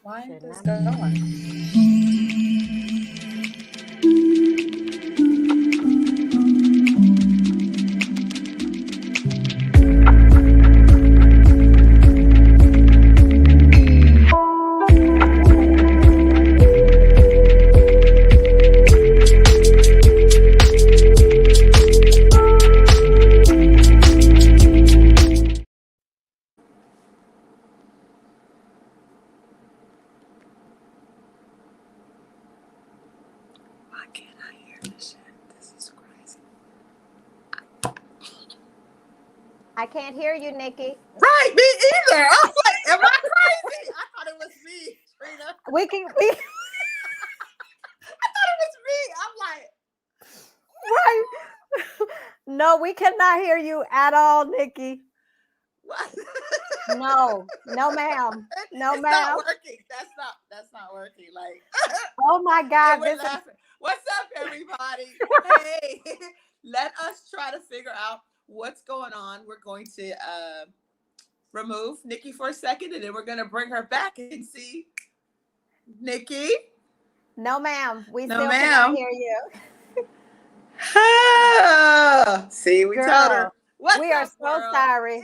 Why Should ain't this not. going? Why can't I hear this shit? This is crazy. I can't hear you, Nikki. Right, me either. I was like, am I crazy? I thought it was me, Trina. We can I thought it was me. I'm like, right. No, we cannot hear you at all, Nikki. what? No, no, ma'am. No, It's ma'am. not working. That's not working. Like, Oh my hey, God, we're this is laughing. What's up, everybody? Hey, let us try to figure out what's going on. We're going to remove Nikki for a second, and then we're going to bring her back and see. Nikki? no, ma'am. We No, still cannot ma'am. hear you, See, we told her. girl. What's We are up, so world? sorry.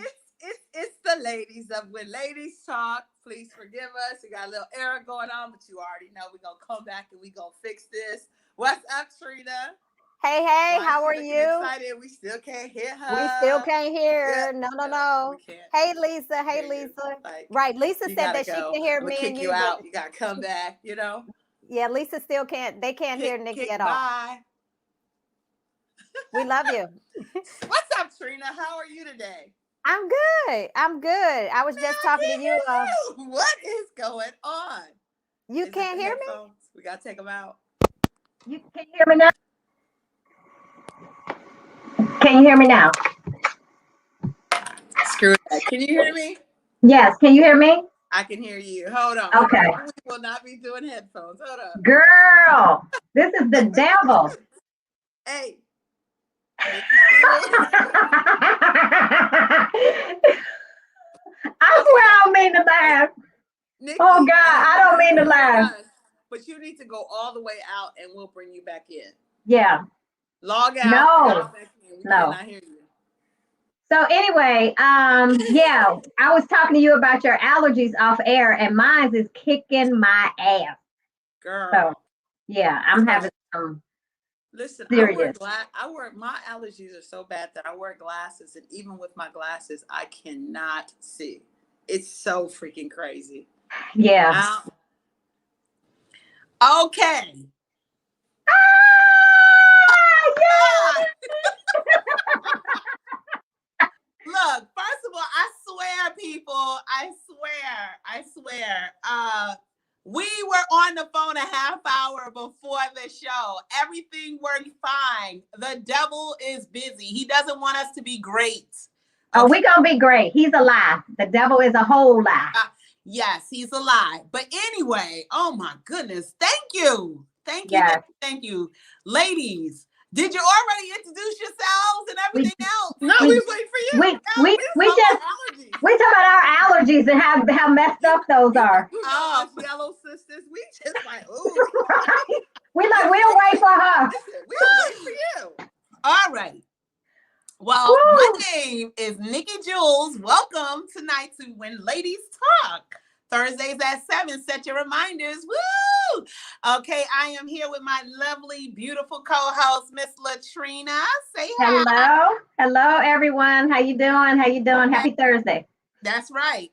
It's the ladies of When Ladies Talk. Please forgive us. We got a little error going on, but you already know we're gonna come back and we're gonna fix this. What's up, Trina? Hey, Why how she are looking you? excited? We still can't hear her. We still can't hear. Yeah, No, we can't. Hey, Lisa. Hey, Hear you. Lisa. Like, Right. Lisa you said gotta that she go. can hear I'm gonna me and kick you you, but out. You gotta come back. You know. yeah, Lisa still can't. They can't hear Nikki at all. Bye. We love you. What's up, Trina? How are you today? I'm good. I'm good. I was just I talking to can't you. hear you. What is going on? You Is it can't the hear me? headphones? We gotta take them out. You can you hear me now? Can you hear me now? Screw that. Can you hear me? Yes. Can you hear me? I can hear you. Hold on. Okay. We will not be doing headphones. Hold up. Girl, this is the devil. Hey. I swear I don't mean to laugh. Nikki, Oh God, I don't mean to laugh. But you need to go all the way out and we'll bring you back in. Yeah. Log out. No. Log back in. We No. cannot hear you. So anyway, yeah, I was talking to you about your allergies off air, and mine is kicking my ass. Girl. So yeah, I'm having some. Listen, serious. My allergies are so bad that I wear glasses, and even with my glasses, I cannot see. It's so freaking crazy. Yeah. Okay. Yeah. Look, first of all, I swear, people, I swear, we were on the phone a half hour before the show. Everything worked fine. The devil is busy. He doesn't want us to be great. Okay? Oh, we're going to be great. He's a lie. The devil is a whole lie. Yes, he's a lie. But anyway, oh my goodness. Thank you. Yes. Thank you. Ladies, did you already introduce yourselves and everything else? No, we was waiting for you. We talking about our allergies and how messed up those are. Oh, yellow sisters. We just like, ooh. Right? We like, we'll wait for her. We'll wait for you. All right. Well, my name is Nikki Jules. Welcome tonight to When Ladies Talk. Thursdays at 7. Set your reminders. Woo! Okay, I am here with my lovely, beautiful co-host, Miss LaTrina. Say hi. Hello, everyone. How you doing? Happy Thursday. That's right.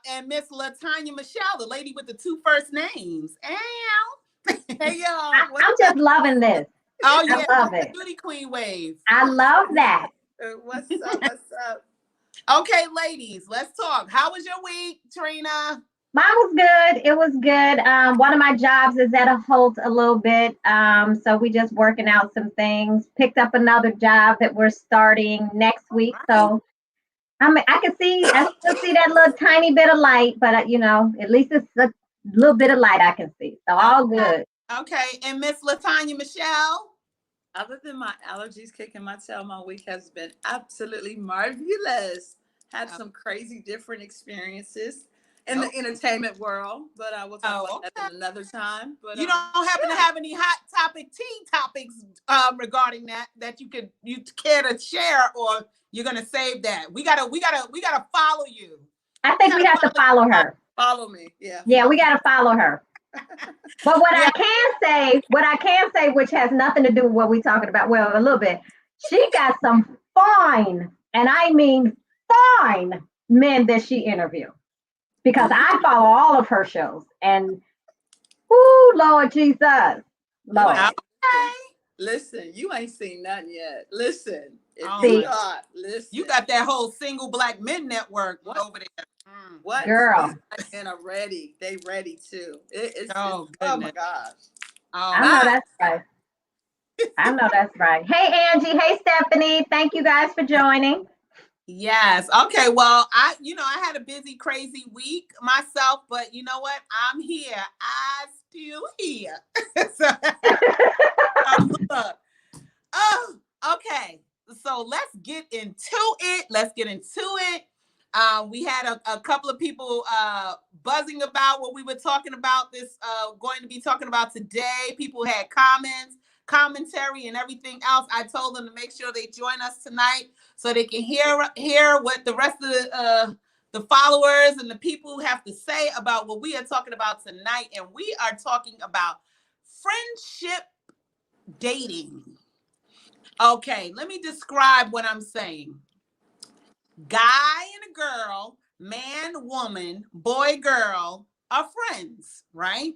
And Miss LaTonya Michelle, the lady with the 2 first names. Hey, y'all. I'm just loving this. Oh, yeah. I love it. Beauty queen wave. I love that. What's up? Okay, ladies, let's talk. How was your week, Trina? Mine was good. It was good. One of my jobs is at a halt a little bit. So we just working out some things. Picked up another job that we're starting next week. So I still see that little tiny bit of light, but at least it's a little bit of light I can see. So all good. Okay. And Miss LaTonya Michelle? Other than my allergies kicking my tail, my week has been absolutely marvelous. Had some crazy different experiences. in the entertainment world, but I will talk about that okay. at another time. But You don't happen to have any hot topic tea topics regarding that you care to share, or you're gonna save that? We gotta follow you. I think we have to follow her. Follow me. Yeah. Yeah, we gotta follow her. But what I can say, which has nothing to do with what we're talking about, well, a little bit, she got some fine, and I mean fine, men that she interviewed. Because I follow all of her shows, and whoo, Lord Jesus, Lord. Listen, you ain't seen nothing yet. Listen, if See, you thought, listen, you got that whole single black men network over there. What? Girl. These black men are ready. They ready too. It's oh my gosh. I know that's right. I know that's right. Hey, Angie. Hey, Stephanie. Thank you guys for joining. Yes. Okay. Well, I had a busy, crazy week myself, but you know what? I'm here. I still here. Okay. So let's get into it. We had a couple of people buzzing about what we were talking about going to be talking about today. People had comments, commentary, and everything else. I told them to make sure they join us tonight so they can hear what the rest of the followers and the people have to say about what we are talking about tonight. And we are talking about friendship dating. Okay, let me describe what I'm saying. Guy and a girl, man, woman, boy, girl are friends, right?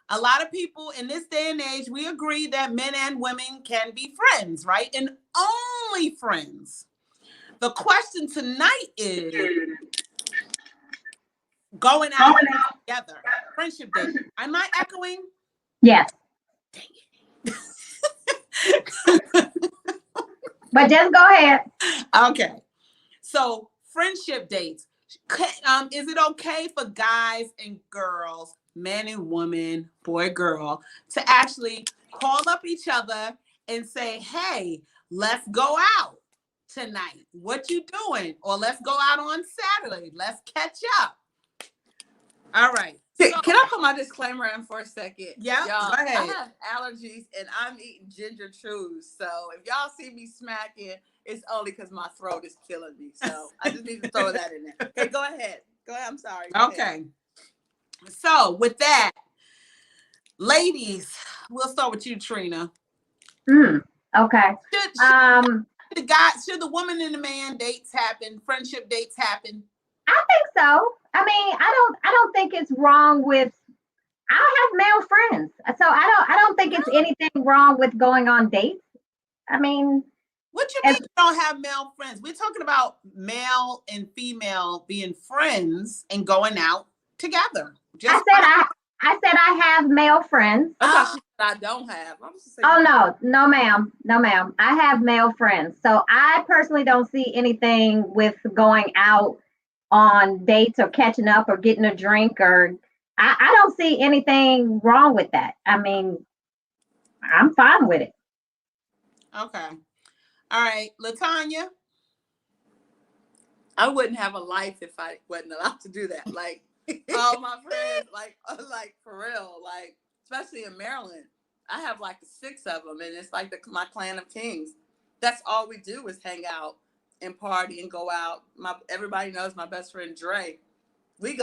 A lot of people in this day and age, we agree that men and women can be friends, right? And only friends. The question tonight is going out together, friendship dating. Am I echoing? Yes. But just go ahead. Okay. So friendship dates. Is it okay for guys and girls, men and women, boy, girl, to actually call up each other and say, hey, let's go out tonight. What you doing? Or let's go out on Saturday. Let's catch up. All right. So, can I put my disclaimer in for a second? Yeah, y'all, go ahead. I have allergies and I'm eating ginger chews. So if y'all see me smacking, it's only because my throat is killing me. So I just need to throw that in there. Okay, go ahead. Go ahead. I'm sorry. Go ahead. So with that, ladies, we'll start with you, Trina. Okay. Should the woman and the man dates happen? Friendship dates happen? I think so. I mean, I don't think it's wrong with. I have male friends, so I don't think it's anything wrong with going on dates. I mean, what you mean you don't have male friends? We're talking about male and female being friends and going out together. I said I have male friends. I thought I don't have. No, ma'am. I have male friends, so I personally don't see anything with going out on dates or catching up or getting a drink, or I don't see anything wrong with that. I mean, I'm fine with it. Okay. All right, LaTonya. I wouldn't have a life if I wasn't allowed to do that. Like all my friends, like for real, like especially in Maryland, I have like 6 of them, and it's like my clan of kings. That's all we do is hang out and party and go out. Everybody knows my best friend Dre. We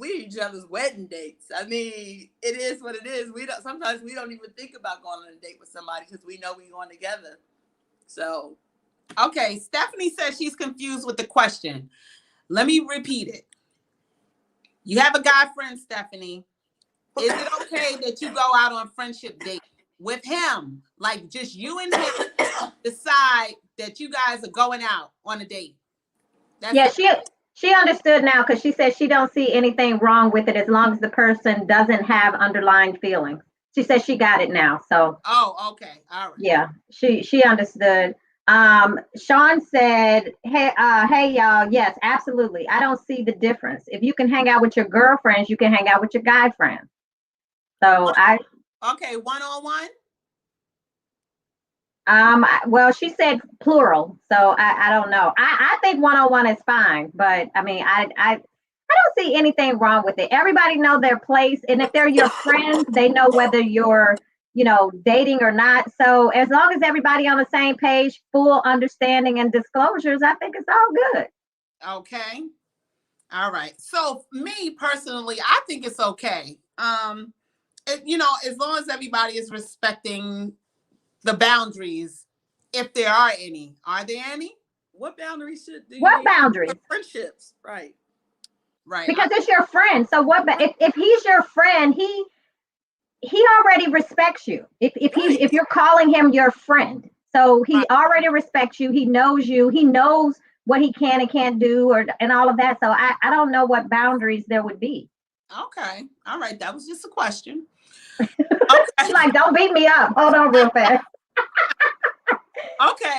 each other's wedding dates. I mean, it is what it is. Sometimes we don't even think about going on a date with somebody because we know we're going together. So, okay, Stephanie says she's confused with the question. Let me repeat it. You have a guy friend, Stephanie. Is it okay that you go out on friendship date with him? Like just you and him decide that you guys are going out on a date. She understood now because she said she don't see anything wrong with it as long as the person doesn't have underlying feelings. She said she got it now. So. Oh, okay. All right. Yeah, she understood. Sean said, hey y'all, yes, absolutely. I don't see the difference. If you can hang out with your girlfriends, you can hang out with your guy friends. So okay, one-on-one. Well, she said plural, so I don't know. I think one-on-one is fine, but I mean, I don't see anything wrong with it. Everybody know their place, and if they're your friends, they know whether you're, dating or not. So as long as everybody on the same page, full understanding and disclosures, I think it's all good. Okay. All right. So me personally, I think it's okay. As long as everybody is respecting the boundaries, if there are any. Are there any? What boundaries should do you What need? boundaries? Friendships, right? Right. Because it's your friend. So what? If he's your friend, he already respects you. If you're calling him your friend, so he already respects you. He knows you. He knows what he can and can't do, and all of that. So I don't know what boundaries there would be. Okay. All right. That was just a question. Okay. Like, don't beat me up. Hold on real fast. Okay.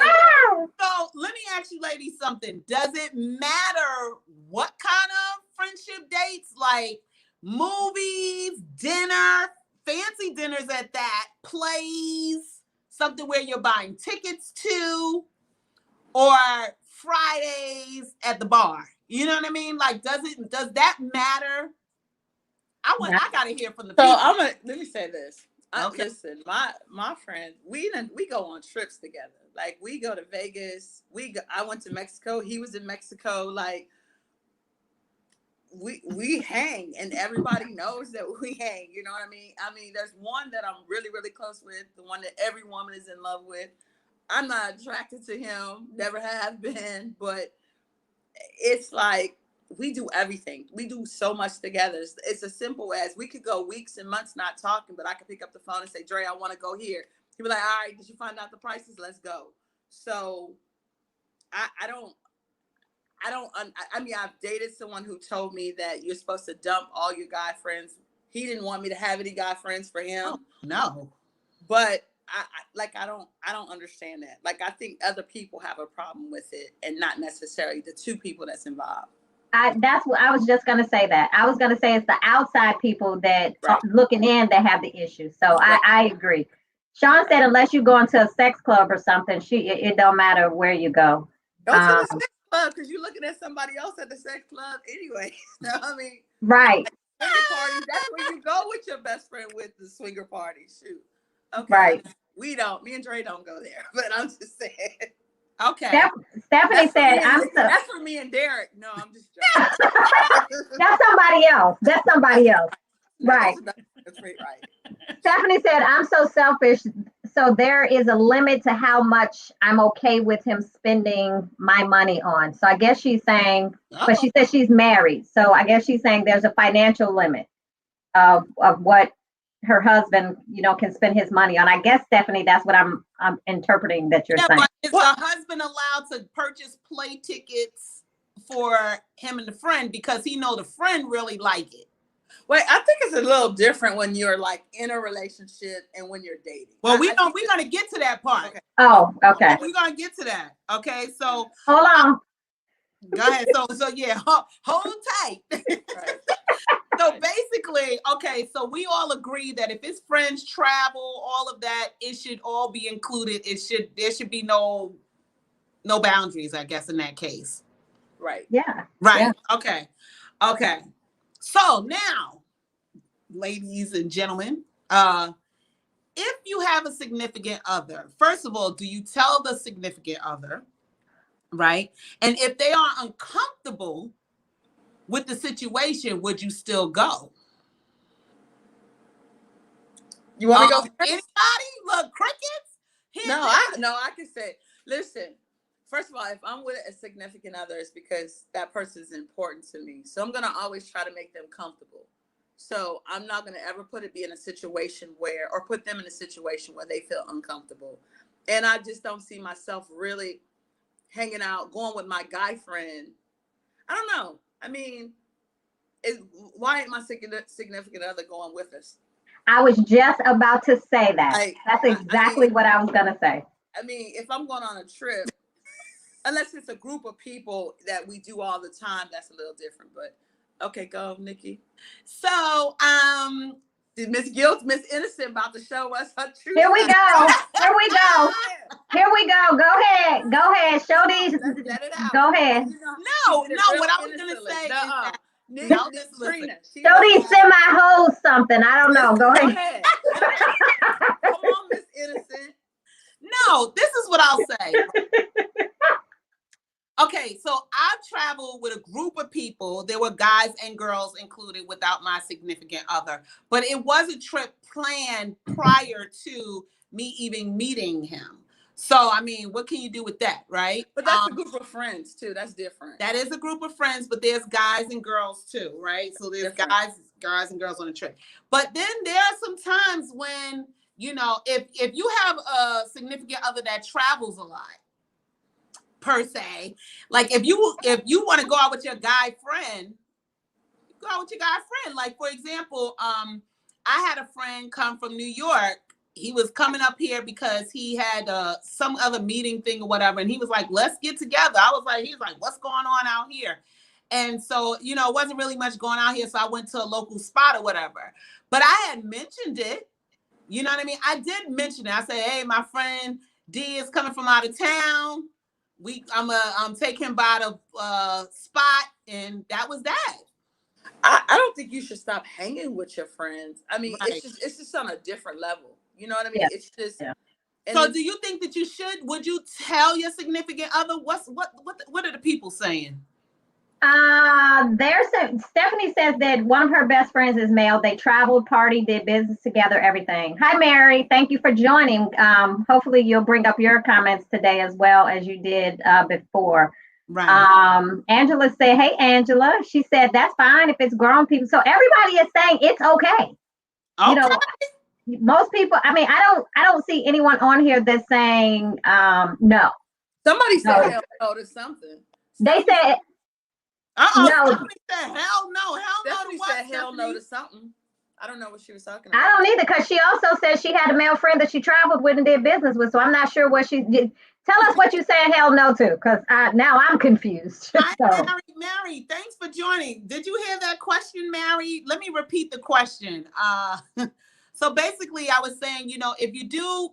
So let me ask you ladies something. Does it matter what kind of friendship dates, like movies, dinner, fancy dinners at that, plays, something where you're buying tickets to, or Fridays at the bar? You know what I mean? Like, does that matter? I gotta hear from the people. Let me say this. Okay. Listen, my friend, we go on trips together. Like, we go to Vegas. I went to Mexico. He was in Mexico. Like, we hang, and everybody knows that we hang. You know what I mean? I mean, there's one that I'm really, really close with, the one that every woman is in love with. I'm not attracted to him, never have been, but it's like, we do everything. We do so much together. It's as simple as we could go weeks and months not talking, but I could pick up the phone and say, Dre, I want to go here. He'd be like, all right, did you find out the prices? Let's go. So I mean, I've dated someone who told me that you're supposed to dump all your guy friends. He didn't want me to have any guy friends for him. Oh, no. But I don't understand that. Like, I think other people have a problem with it, and not necessarily the two people that's involved. That's what I was just going to say. That I was going to say it's the outside people that are looking in that have the issue. So I agree. Sean said unless you go into a sex club or something, it don't matter where you go. Go to the sex club, because you're looking at somebody else at the sex club anyway. You know what I mean? Right. Like, swinger parties, that's where you go with your best friend, with the swinger party. Shoot. Okay. Right. Me and Dre don't go there, but I'm just saying. Okay. Stephanie said, that's for me and Derek. No, I'm just joking. That's somebody else. That's somebody else. Right. That's right. Stephanie said, I'm so selfish. So there is a limit to how much I'm okay with him spending my money on. So I guess she's saying, but she said she's married. So I guess she's saying there's a financial limit of what her husband, can spend his money on. I guess, Stephanie, that's what I'm interpreting that you're saying. But is the husband allowed to purchase play tickets for him and the friend because he know the friend really like it? Wait, I think it's a little different when you're like in a relationship and when you're dating. Well, we're gonna get to that part. Okay. Oh, okay. We're gonna get to that. Okay, so hold on. Go ahead. So yeah, hold tight. Right. So basically, okay, so we all agree that if his friends travel, all of that, it should all be included. There should be no boundaries, I guess, in that case. Right. Yeah. Right. Yeah. Okay. So now, ladies and gentlemen, if you have a significant other, first of all, do you tell the significant other, right? And if they are uncomfortable with the situation, would you still go? You want me to go? Anybody? Look, crickets? I can say, listen, first of all, if I'm with a significant other, it's because that person is important to me. So I'm going to always try to make them comfortable. So I'm not going to ever put them in a situation where they feel uncomfortable. And I just don't see myself really hanging out, going with my guy friend. I don't know. I mean, why ain't my significant other going with us? I was just about to say that. That's exactly what I was going to say. I mean, if I'm going on a trip, unless it's a group of people that we do all the time, that's a little different. But okay, go, Nikki. So, Miss Innocent about to show us her truth. Here we go. Go ahead. Show these. Let it out. No. What I was gonna say is that No, just listen. Jody semi-hoes something. I don't know. Go ahead. Come on, Miss Innocent. No, this is what I'll say. Okay, so I've traveled with a group of people. There were guys and girls included without my significant other. But it was a trip planned prior to me even meeting him. So, I mean, what can you do with that, right? But that's a group of friends, too. That's different. That is a group of friends, but there's guys and girls, too, right? So there's guys and girls on a trip. But then there are some times when, you know, if you have a significant other that travels a lot, per se, like if you want to go out with your guy friend, go out with your guy friend. Like, for example, I had a friend come from New York. He was coming up here because he had some other meeting thing or whatever, and he was like, let's get together. He was like, what's going on out here? And so, you know, it wasn't really much going on here, so I went to a local spot or whatever. But I had mentioned it. You know what I mean? I did mention it. I said, hey, my friend D is coming from out of town. I'm take him by the spot, and that was that. I don't think you should stop hanging with your friends. I mean, Right. it's just on a different level. You know what I mean? Yeah. It's just. Yeah. So, do you think that you should? Would you tell your significant other? What are the people saying? Stephanie says that one of her best friends is male. They traveled, partied, did business together, everything. Hi, Mary. Thank you for joining. Hopefully you'll bring up your comments today as well as you did before. Right. Angela said, hey, Angela. She said, that's fine if it's grown people. So everybody is saying it's okay. You know, most people, I mean, I don't see anyone on here that's saying no. Somebody said hell no to something. They said no. Stephanie said hell no. Stephanie said hell no to something. I don't know what she was talking about. I don't either, because she also said she had a male friend that she traveled with and did business with. So I'm not sure what she did. Tell us what you're saying hell no to, because now I'm confused. Hi, Mary, thanks for joining. Did you hear that question, Mary? Let me repeat the question. So basically, I was saying, you know, if you do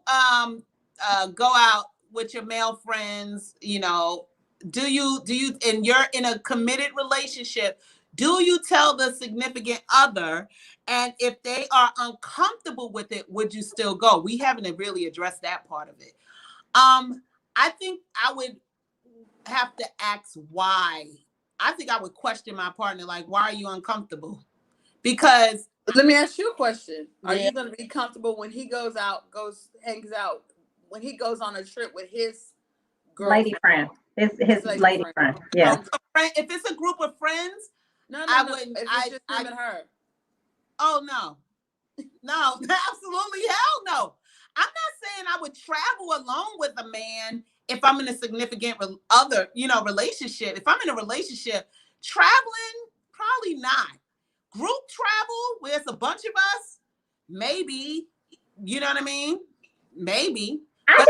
go out with your male friends, you know, do you and you're in a committed relationship, do you tell the significant other? And if they are uncomfortable with it, would you still go? We haven't really addressed that part of it. I think I would have to ask why. I think I would question my partner, like, why are you uncomfortable? Because let me ask you a question. Are you going to be comfortable when he hangs out, when he goes on a trip with his girlfriend? Lady friend. His lady friend. Yeah. If it's a group of friends, I wouldn't. If it's just him and her. Oh, no. No, absolutely hell no. I'm not saying I would travel alone with a man if I'm in a significant other, you know, relationship. If I'm in a relationship, traveling, probably not. Group travel where it's a bunch of us, maybe. You know what I mean? Maybe. I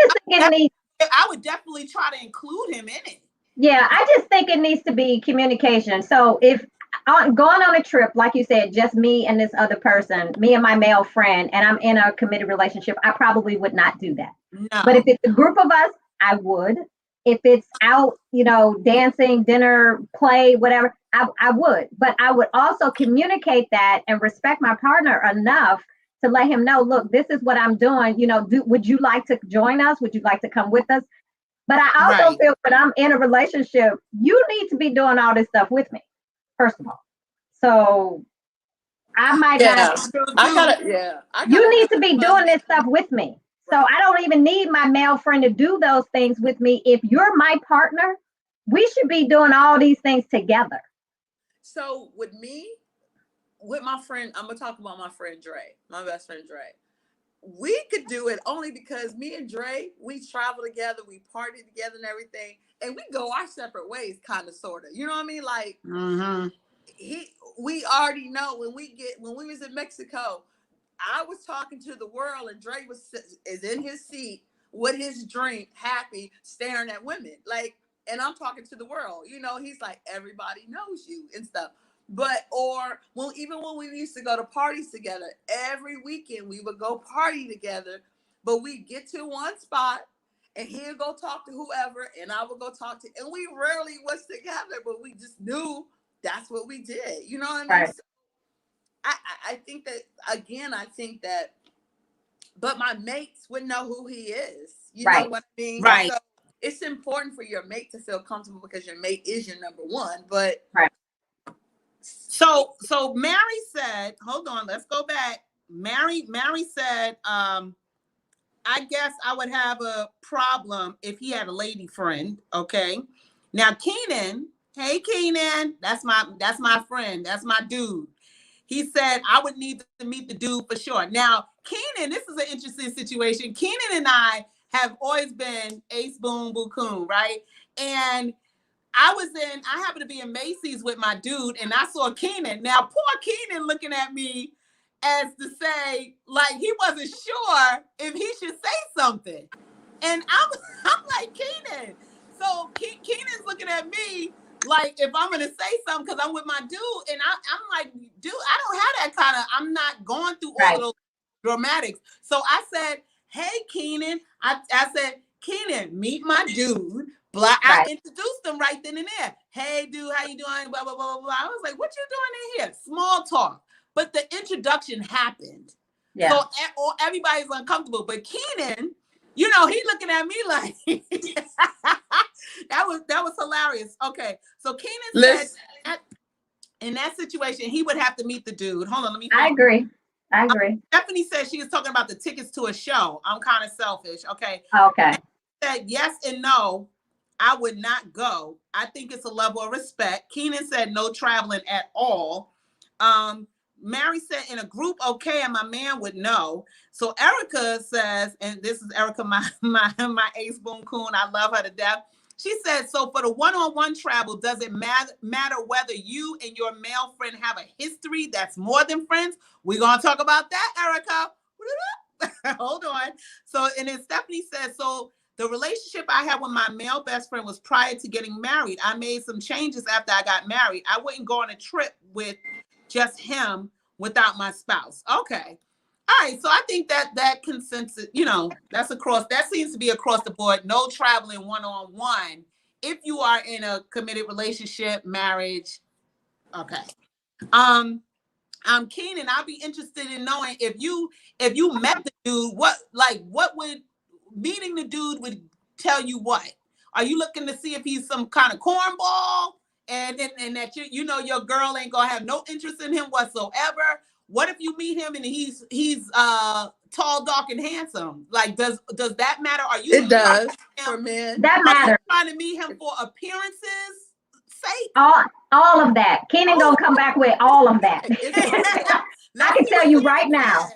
would definitely try to include him in it. Yeah, I just think it needs to be communication. So if going on a trip, like you said, just me and this other person, me and my male friend, and I'm in a committed relationship, I probably would not do that. No. But if it's a group of us, I would. If it's out, you know, dancing, dinner, play, whatever, I would. But I would also communicate that and respect my partner enough to let him know, look, this is what I'm doing. You know, would you like to join us? Would you like to come with us? But I also feel when I'm in a relationship, you need to be doing all this stuff with me, first of all. So I might you need to be doing this stuff with me. So I don't even need my male friend to do those things with me. If you're my partner, we should be doing all these things together. So with my friend, I'm gonna talk about my friend Dre, my best friend Dre. We could do it only because me and Dre, we travel together, we party together and everything, and we go our separate ways, kind of, sort of. You know what I mean? Like, we already know when we was in Mexico, I was talking to the world, and Dre is in his seat with his drink, happy, staring at women, like, and I'm talking to the world. You know, he's like, everybody knows you and stuff. But even when we used to go to parties together, every weekend we would go party together, but we get to one spot and he'll go talk to whoever and I would go talk to, and we rarely was together, but we just knew that's what we did. You know what I mean? Right. So I think that, again, but my mates would know who he is. You know Right. what I mean? Right. So it's important for your mate to feel comfortable because your mate is your number one. But Right. So Mary said, hold on, let's go back. Mary said, I guess I would have a problem if he had a lady friend. Okay. Now Keenan, hey Keenan, that's my friend. That's my dude. He said I would need to meet the dude for sure. Now, Keenan, this is an interesting situation. Keenan and I have always been ace boom boo coon, right? And I happened to be in Macy's with my dude, and I saw Keenan. Now, poor Keenan looking at me as to say, like, he wasn't sure if he should say something. And I'm like, Keenan. So Keenan's looking at me like if I'm gonna say something because I'm with my dude, and I'm like, dude, I don't have that kind of. I'm not going through all of those dramatics. So I said, hey, Keenan. I said, Keenan, meet my dude. Blah. I introduced them right then and there. Hey, dude, how you doing? Blah blah blah blah blah. I was like, what you doing in here? Small talk. But the introduction happened. Yeah. So everybody's uncomfortable. But Keenan, you know, he looking at me like that was hilarious. Okay. So Keenan said in that situation, he would have to meet the dude. Hold on, let me I agree. Stephanie said she was talking about the tickets to a show. I'm kind of selfish. Okay. Okay. Said yes and no. I would not go. I think it's a level of respect. Keenan said no traveling at all. Mary said in a group, okay, and my man would know. So Erica says, and this is Erica, my ace boom coon. I love her to death. She said, so for the one-on-one travel, does it matter whether you and your male friend have a history that's more than friends? We're going to talk about that, Erica. Hold on. So, and then Stephanie says, so the relationship I had with my male best friend was prior to getting married. I made some changes after I got married. I wouldn't go on a trip with just him without my spouse. Okay. All right. So I think that consensus, you know, that seems to be across the board. No traveling one-on-one if you are in a committed relationship, marriage. Okay. Keenan, I'll be interested in knowing if you met the dude, what would meeting the dude would tell you what? Are you looking to see if he's some kind of cornball and that you know your girl ain't gonna have no interest in him whatsoever? What if you meet him and he's tall, dark, and handsome? Like, does that matter? Are you? It does for men. That matters. Trying to meet him for appearances' sake? All of that. Kenan gonna come back with all of that. I can tell you right now.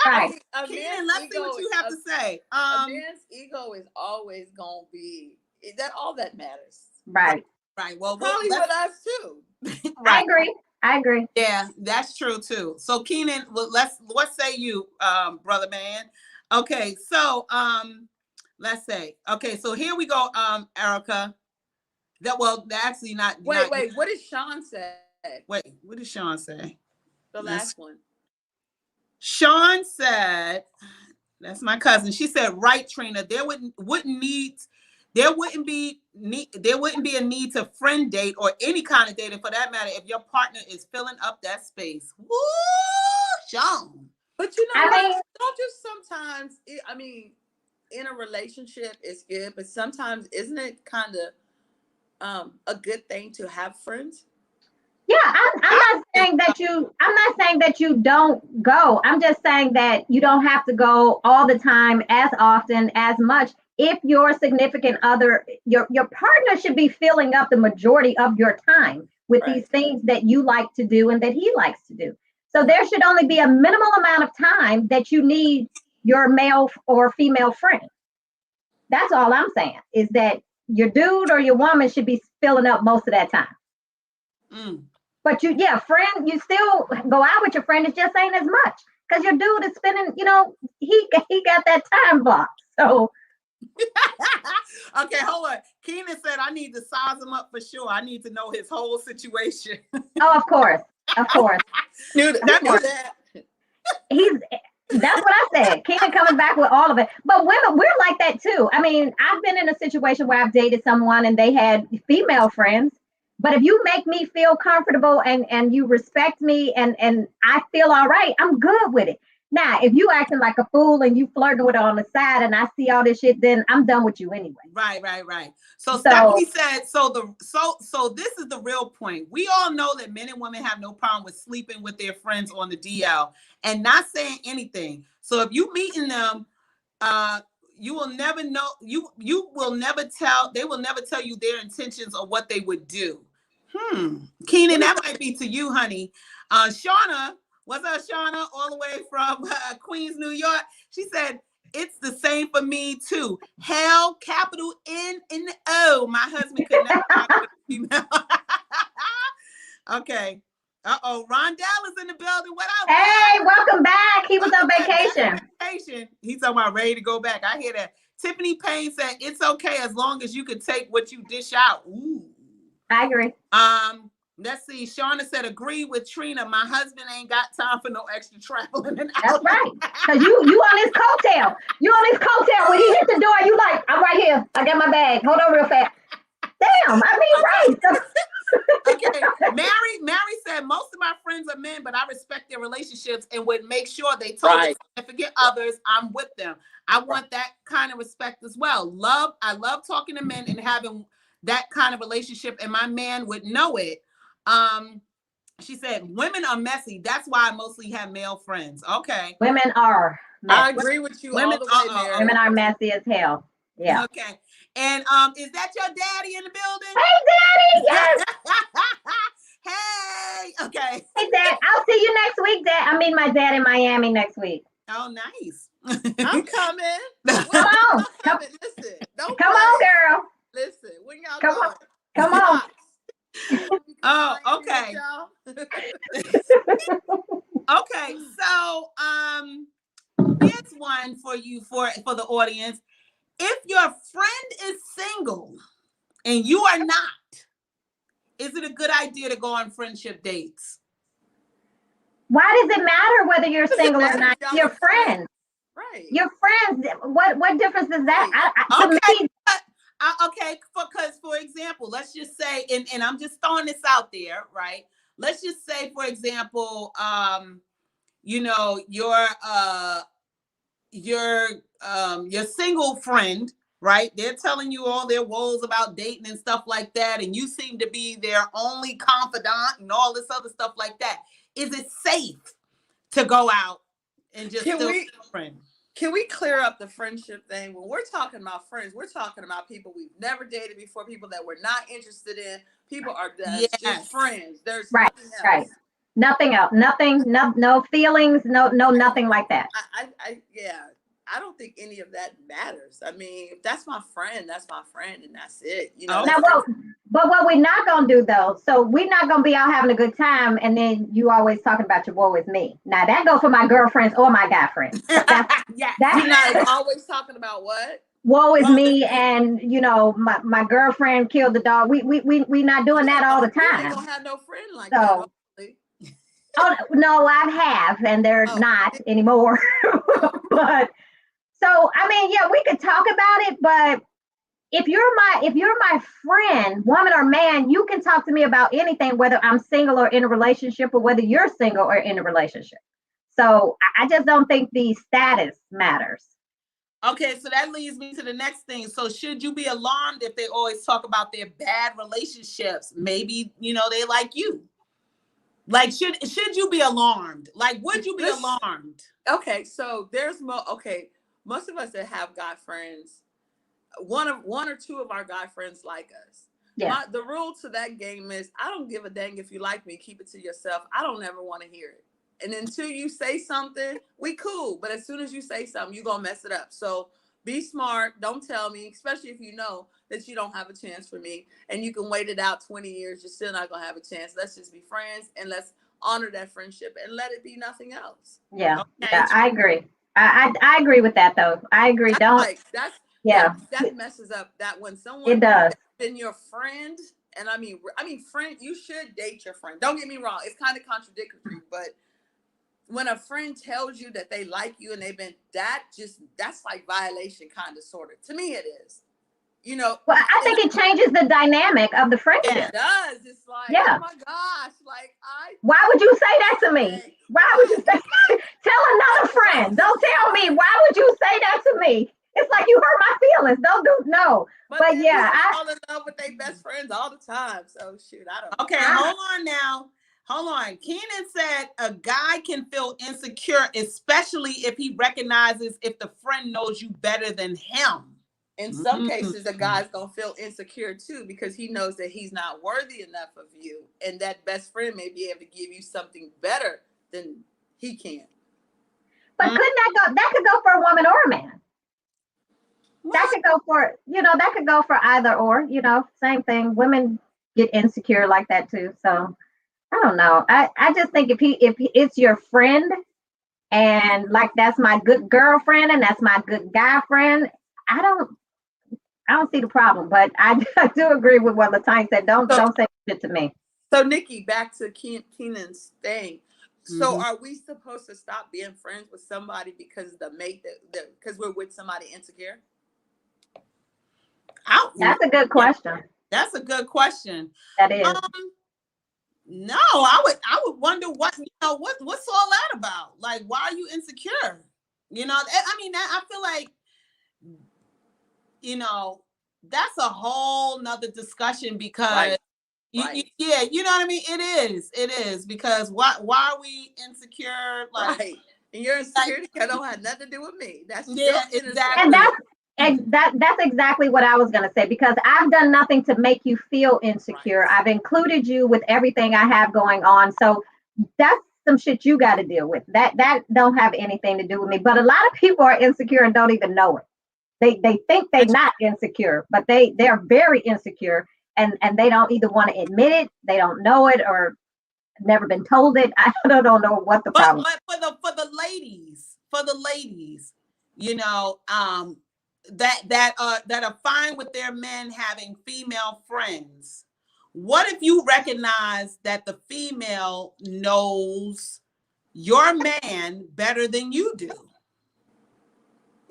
Right. Kenan, let's see what you have to say. A man's ego is always gonna be that. All that matters. Right. Right. Well, probably with us too. Right. I agree. Yeah, that's true too. So Kenan, well, what say you, brother man? Okay, so let's say. Okay, so here we go, Erica. Actually not. Wait. What did Sean say? Wait, what did Sean say? The last one. Sean said, that's my cousin. She said, right, Trina, there wouldn't be a need to friend date or any kind of dating for that matter if your partner is filling up that space. Woo, Sean. But you know, don't just sometimes. I mean, in a relationship, it's good, but sometimes isn't it kind of a good thing to have friends? Yeah, I'm not saying that you don't go. I'm just saying that you don't have to go all the time, as often, as much. If your significant other, your partner should be filling up the majority of your time with these things that you like to do and that he likes to do. So there should only be a minimal amount of time that you need your male or female friend. That's all I'm saying, is that your dude or your woman should be filling up most of that time. But friend, you still go out with your friend. It just ain't as much because your dude is spending, he got that time block. So. Okay, hold on. Kenan said I need to size him up for sure. I need to know his whole situation. Oh, of course. Dude, that's what I said. Kenan coming back with all of it. But women, we're like that too. I mean, I've been in a situation where I've dated someone and they had female friends, But if you make me feel comfortable and you respect me and I feel all right, I'm good with it. Now, if you acting like a fool and you flirting with her on the side and I see all this shit, then I'm done with you anyway. Right. So So Stephanie said, so this is the real point. We all know that men and women have no problem with sleeping with their friends on the DL and not saying anything. So if you meeting them, you will never know, you will never tell, they will never tell you their intentions or what they would do. Keenan, that might be to you, honey. Shauna, what's up, Shauna? All the way from Queens, New York. She said, it's the same for me too. Hell, capital N and O. My husband could never talk with a female. Okay. Rondell is in the building. What up? hey, welcome back. He was on vacation. He's talking about ready to go back. I hear that. Tiffany Payne said, it's okay as long as you can take what you dish out. Ooh. I agree. Let's see. Shauna said, agree with Trina. My husband ain't got time for no extra traveling. That's right. Because you on his coattail. You on his coattail. When he hit the door, you like, I'm right here. I got my bag. Hold on real fast. Damn, I mean, right. Okay. Mary said, most of my friends are men, but I respect their relationships and would make sure they told their significant others I'm with them. I want that kind of respect as well. I love talking to men and having that kind of relationship, and my man would know it. She said, women are messy. That's why I mostly have male friends. Okay. Women are messy. I agree with you all the way, Mary. Women are messy as hell. Yeah. Okay. And is that your daddy in the building? Hey, Daddy. Yes. Hey. Okay. Hey, Dad. I'll see you next week, Dad. I meet my dad in Miami next week. Oh, nice. I'm coming. Come on. Listen. Come on, girl. Listen. When y'all Come going? on. Come on. Oh, okay. Okay, so here's one for you for the audience. If your friend is single and you are not, is it a good idea to go on friendship dates? Why does it matter whether you're single or not? Your friends. Right. Your friends. What difference is that? Okay, because for example, let's just say, and I'm just throwing this out there, right? Let's just say, for example, you know, your single friend, right? They're telling you all their woes about dating and stuff like that, and you seem to be their only confidant and all this other stuff like that. Is it safe to go out and just friend? Can we clear up the friendship thing? When we're talking about friends, we're talking about people we've never dated before, people that we're not interested in. People are just friends. There's nothing else. Right. Nothing else. Nothing. No feelings. No. Nothing like that. I don't think any of that matters. I mean, if that's my friend, and that's it. You know. Now, but what we're not gonna do though, so we're not gonna be out having a good time, and then you always talking about your woe is me. Now that goes for my girlfriends or my guy friends. You're not always talking about what? Woe is me, and you know my girlfriend killed the dog. We not doing that all the time. You don't have no friend like that. Oh no, I have, and they're not anymore. But so I mean, yeah, we could talk about it, but if you're my friend, woman or man, you can talk to me about anything, whether I'm single or in a relationship, or whether you're single or in a relationship. So I just don't think the status matters. Okay, so that leads me to the next thing. So should you be alarmed if they always talk about their bad relationships? Maybe, you know, they like you. Like, should you be alarmed? Like, would you be alarmed? Okay, so most of us that have guy friends, one or two of our guy friends like us. Yeah. The rule to that game is, I don't give a dang if you like me, keep it to yourself. I don't ever want to hear it. And until you say something, we cool. But as soon as you say something, you're going to mess it up. So be smart. Don't tell me, especially if you know that you don't have a chance for me and you can wait it out 20 years. You're still not going to have a chance. Let's just be friends and let's honor that friendship and let it be nothing else. Yeah, okay. Yeah, I agree. I agree with that, though. I agree. That messes up that when someone has been your friend, and I mean, friend, you should date your friend. Don't get me wrong. It's kind of contradictory, but when a friend tells you that they like you and they've been that's like violation, kind of, sort of. To me, it is. you know, Well, I think it changes the dynamic of the friendship. it does. It's like, Yeah. oh my gosh, like Why would you say that to me? like, Why would you say? Tell another friend. Don't tell me. Why would you say that to me? It's like you hurt my feelings. Don't do no. But But yeah, people fall in love with their best friends all the time. So shoot, I don't know. Okay, hold on now. Hold on. Keenan said a guy can feel insecure, especially if he recognizes if the friend knows you better than him. In some cases, a guy's gonna feel insecure too because he knows that he's not worthy enough of you, and that best friend may be able to give you something better than he can. but couldn't that go? That could go for a woman or a man. That could go for, that could go for either or, same thing. Women get insecure like that too. So I don't know. I just think if it's your friend and like that's my good girlfriend and that's my good guy friend, I don't see the problem. But I do agree with what LaTonya said. Don't say shit to me. So Nikki, back to Keenan's thing. So are we supposed to stop being friends with somebody because the mate because we're with somebody insecure? That's a good question. That's a good question. That is. No, I would wonder what's all that about? Like, why are you insecure? I mean, I feel like, that's a whole nother discussion because Right. yeah, you know what I mean? It is because why are we insecure? Like, right. And your insecurity don't have nothing to do with me. That's exactly. And that's exactly what I was going to say, because I've done nothing to make you feel insecure. Right. I've included you with everything I have going on. So that's some shit you got to deal with. That don't have anything to do with me. But a lot of people are insecure and don't even know it. They think they're not insecure, but they're very insecure, and they don't either want to admit it, they don't know it, or never been told it. I don't know what the problem. But for the ladies, that are fine with their men having female friends. What if you recognize that the female knows your man better than you do?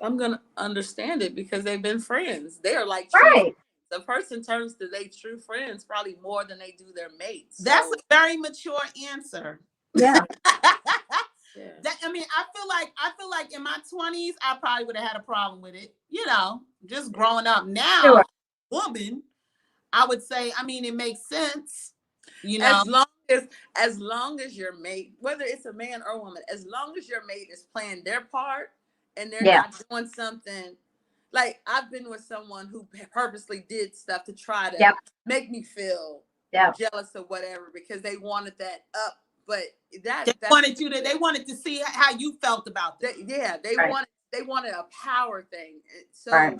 I'm gonna understand it because they've been friends. They're like right. The person turns to their true friends probably more than they do their mates. So. That's a very mature answer. Yeah. I mean, I feel like in my 20s, I probably would have had a problem with it. Just growing up now, sure. Woman, I would say, I mean, it makes sense. As long as your mate, whether it's a man or a woman, as long as your mate is playing their part and they're not doing something. Like, I've been with someone who purposely did stuff to try to make me feel jealous or whatever because they wanted that up. But they wanted to see how you felt about that. They wanted a power thing. So,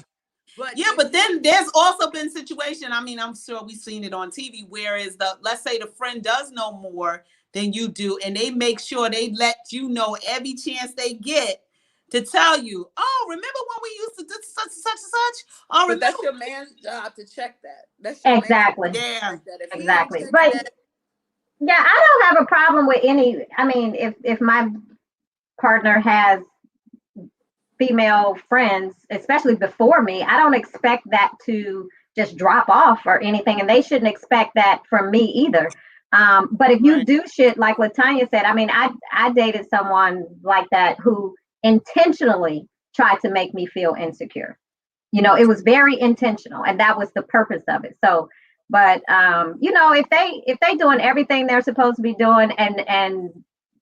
but then there's also been situation. I mean, I'm sure we've seen it on TV. Whereas let's say the friend does know more than you do, and they make sure they let you know every chance they get to tell you, oh, remember when we used to do such and such and such? Oh, but that's your man's job to check that. That's your exactly. Yeah, exactly. But yeah, I don't have a problem with any. I mean, if my partner has female friends, especially before me, I don't expect that to just drop off or anything, and they shouldn't expect that from me either. But if you do shit like LaTonya said, I mean, I dated someone like that who intentionally tried to make me feel insecure. It was very intentional, and that was the purpose of it. So, but if they doing everything they're supposed to be doing and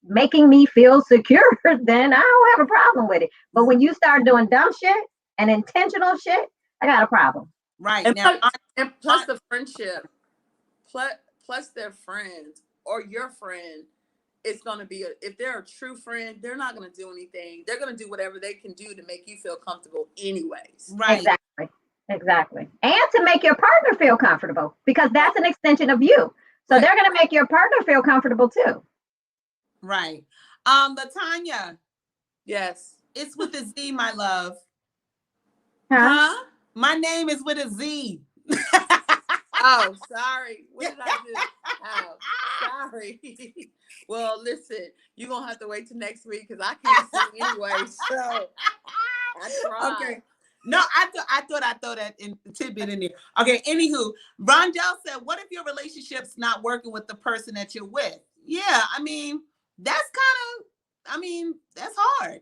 making me feel secure, then I don't have a problem with it. But when you start doing dumb shit and intentional shit, I got a problem. Right. And plus the friendship, plus their friends or your friend, it's going to be, if they're a true friend, they're not going to do anything. They're going to do whatever they can do to make you feel comfortable anyways. Right. Exactly. And to make your partner feel comfortable, because that's an extension of you. So they're going to make your partner feel comfortable too. Right. LaTonya. Yes. It's with a Z, my love. Huh? My name is with a Z. Oh, sorry. What did I do? Oh, sorry. Well, listen, you're going to have to wait till next week because I can't sing anyway. So I tried. Okay. No, I thought I'd throw that tidbit in there. Okay, anywho, Rondell said, what if your relationship's not working with the person that you're with? Yeah, I mean, that's that's hard.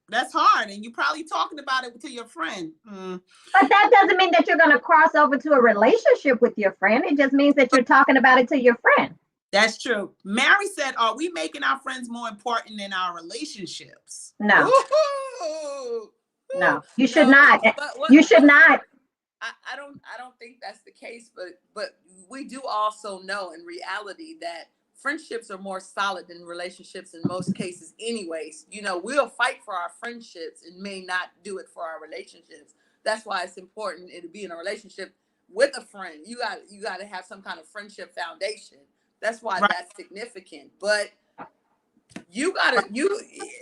That's hard. And you're probably talking about it to your friend. But that doesn't mean that you're going to cross over to a relationship with your friend. It just means that you're talking about it to your friend. That's true. Mary said, are we making our friends more important than our relationships? No. Ooh. No, you should not. You should not. I don't think that's the case, but we do also know in reality that friendships are more solid than relationships in most cases anyways. You know, we'll fight for our friendships and may not do it for our relationships. That's why it's important to be in a relationship with a friend. You got to have some kind of friendship foundation. That's why that's significant. But you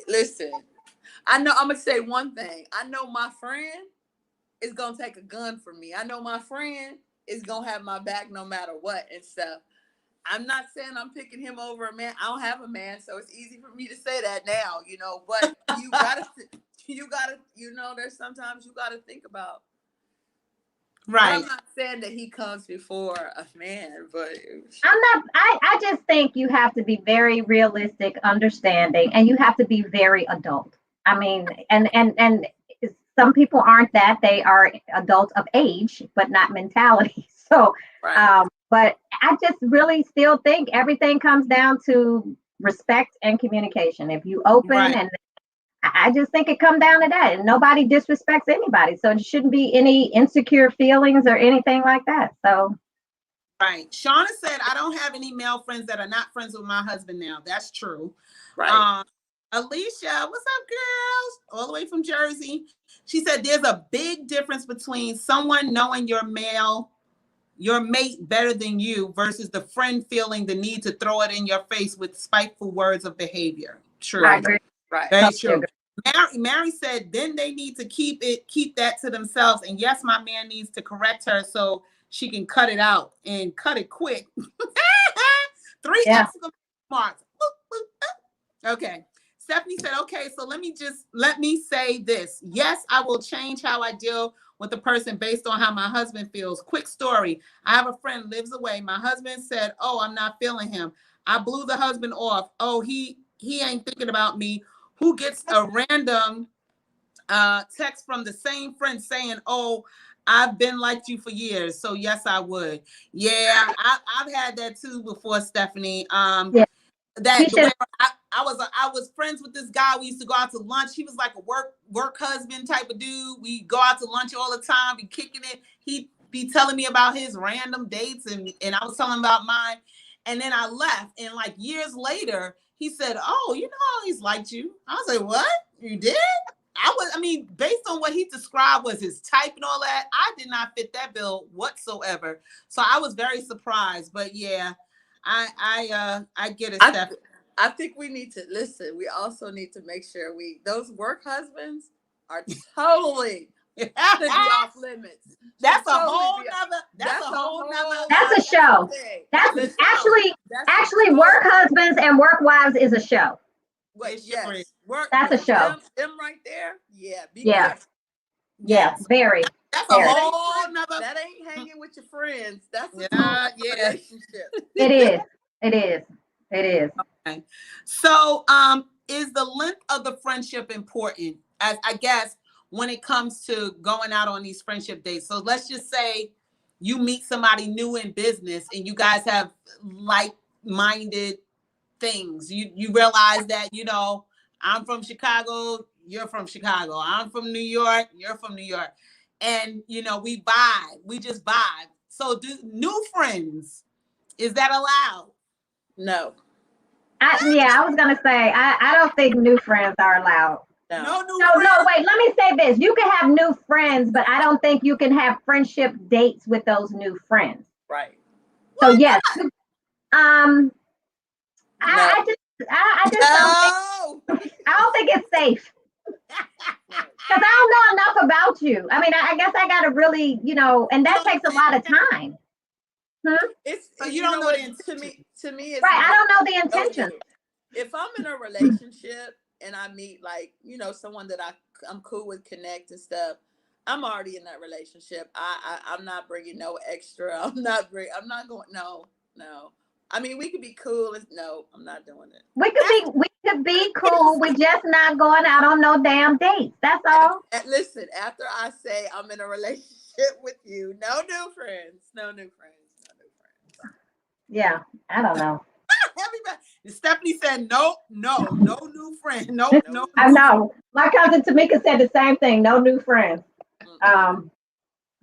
listen. I know I'm gonna say one thing. I know my friend is gonna take a gun for me. I know my friend is gonna have my back no matter what and stuff. I'm not saying I'm picking him over a man. I don't have a man, so it's easy for me to say that now, you know. But you gotta, you know, there's sometimes you gotta think about. Right. I'm not saying that he comes before a man, but I just think you have to be very realistic, understanding, and you have to be very adult. I mean, and some people aren't that. They are adults of age, but not mentality. So, right. But I just really still think everything comes down to respect and communication. If you open and I just think it comes down to that. And nobody disrespects anybody. So it shouldn't be any insecure feelings or anything like that. So. Right. Shauna said, I don't have any male friends that are not friends with my husband now. That's true. Right. Alicia, what's up, girls? All the way from Jersey. She said, there's a big difference between someone knowing your mate better than you versus the friend feeling the need to throw it in your face with spiteful words of behavior. True. I agree. Right. Very true. Mary said, then they need to keep that to themselves. And yes, my man needs to correct her so she can cut it out and cut it quick. 3 exclamation marks. Okay. Stephanie said, okay, so let me say this. Yes, I will change how I deal with the person based on how my husband feels. Quick story. I have a friend lives away. My husband said, oh, I'm not feeling him. I blew the husband off. Oh, he ain't thinking about me. Who gets a random text from the same friend saying, oh, I've been like you for years. So yes, I would. Yeah, I've had that too before, Stephanie. I was friends with this guy. We used to go out to lunch. He was like a work husband type of dude. We go out to lunch all the time, be kicking it. He'd be telling me about his random dates and I was telling him about mine. And then I left. And like years later, he said, oh, you know, he's liked you. I was like, what? You did? Based on what he described was his type and all that, I did not fit that bill whatsoever. So I was very surprised. But yeah, I get it, Steph. I think we need to listen. We also need to make sure those work husbands are totally off limits. That's a whole nother. That's a show. That's actually work husbands and work wives is a show. Wait, yes. That's a show. Them right there. Yeah. Yes. Very. That's a whole nother. That ain't hanging with your friends. That's a relationship. It is. Okay. So, is the length of the friendship important? As I guess when it comes to going out on these friendship dates. So let's just say you meet somebody new in business and you guys have like-minded things. You realize that, you know, I'm from Chicago, you're from Chicago. I'm from New York, you're from New York. And, you know, we just vibe. So do new friends, is that allowed? No. I was going to say, I don't think new friends are allowed. No, wait, let me say this. You can have new friends, but I don't think you can have friendship dates with those new friends. Right. So yes. I don't think it's safe. Because I don't know enough about you. I mean, I guess I got to really, you know, and that takes a lot of time. You don't know the intention. To me, it's right. I don't know the intention. If I'm in a relationship and I meet, like, you know, someone that I'm cool with, connect and stuff, I'm already in that relationship. I'm not bringing no extra. I'm not going. No, no. I mean, we could be cool. No, I'm not doing it. We could be cool. We're just not going out on no damn dates. That's all. Listen, after I say I'm in a relationship with you, no new friends. No new friends. No new friends. Yeah, I don't know. Everybody. Stephanie said, no new friend. No. I know. My cousin Tamika said the same thing. No new friends.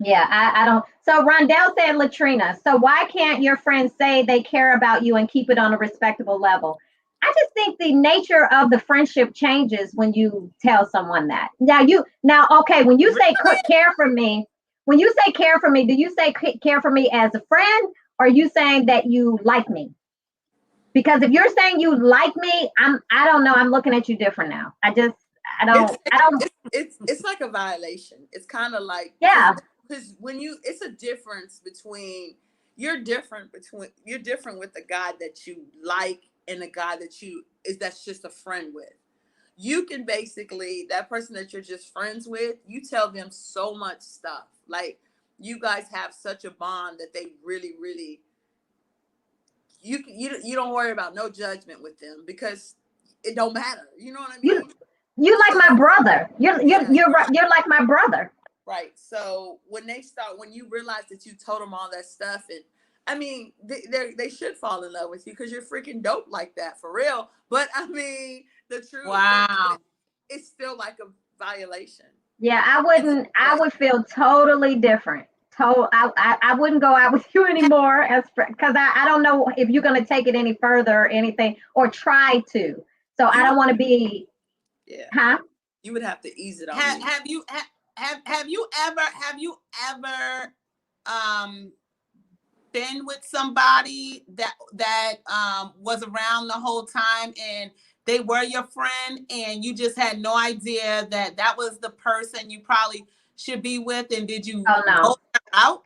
Yeah, I don't. So Rondell said, LaTrina, so why can't your friends say they care about you and keep it on a respectable level? I just think the nature of the friendship changes when you tell someone that. Okay, when you say care for me, do you say care for me as a friend, or are you saying that you like me? Because if you're saying you like me, I don't know. I'm looking at you different now. I don't. It's like a violation. It's kind of like, Yeah. Because it's a difference between you're different with the guy that you like and the guy that's just a friend with. You can basically, that person that you're just friends with, you tell them so much stuff. Like, you guys have such a bond that they really, really, you don't worry about no judgment with them because it don't matter. You know what I mean? You like my brother. You're like my brother. Right. So when you realize that you told them all that stuff, and I mean, they should fall in love with you because you're freaking dope like that, for real. But I mean, the truth, wow, it's still like a violation. Yeah, I would feel totally different. I wouldn't go out with you anymore because I don't know if you're going to take it any further or anything or try to. So I don't want to be. Yeah. Huh? You would have to ease it on me. Have you ever been with somebody that was around the whole time and they were your friend and you just had no idea that was the person you probably should be with, and did you no. out?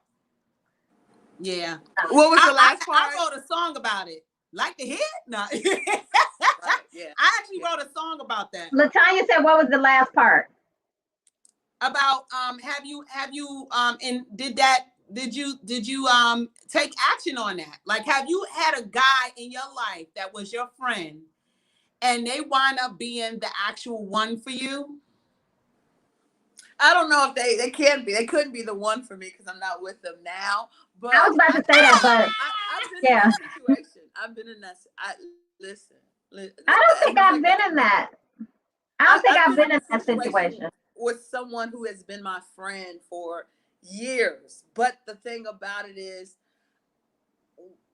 Yeah. What was the last part? I wrote a song about it. Like the hit? No. Right, yeah. I actually wrote a song about that. LaTonya said, what was the last part? About have you and did you take action on that? Like, have you had a guy in your life that was your friend and they wind up being the actual one for you? I don't know if they couldn't be the one for me because I'm not with them now. But I was about to say that, but I've been in that situation. I've been in that. Listen. I don't think I've been in that. I don't think I've been in that situation with someone who has been my friend for years. But the thing about it is,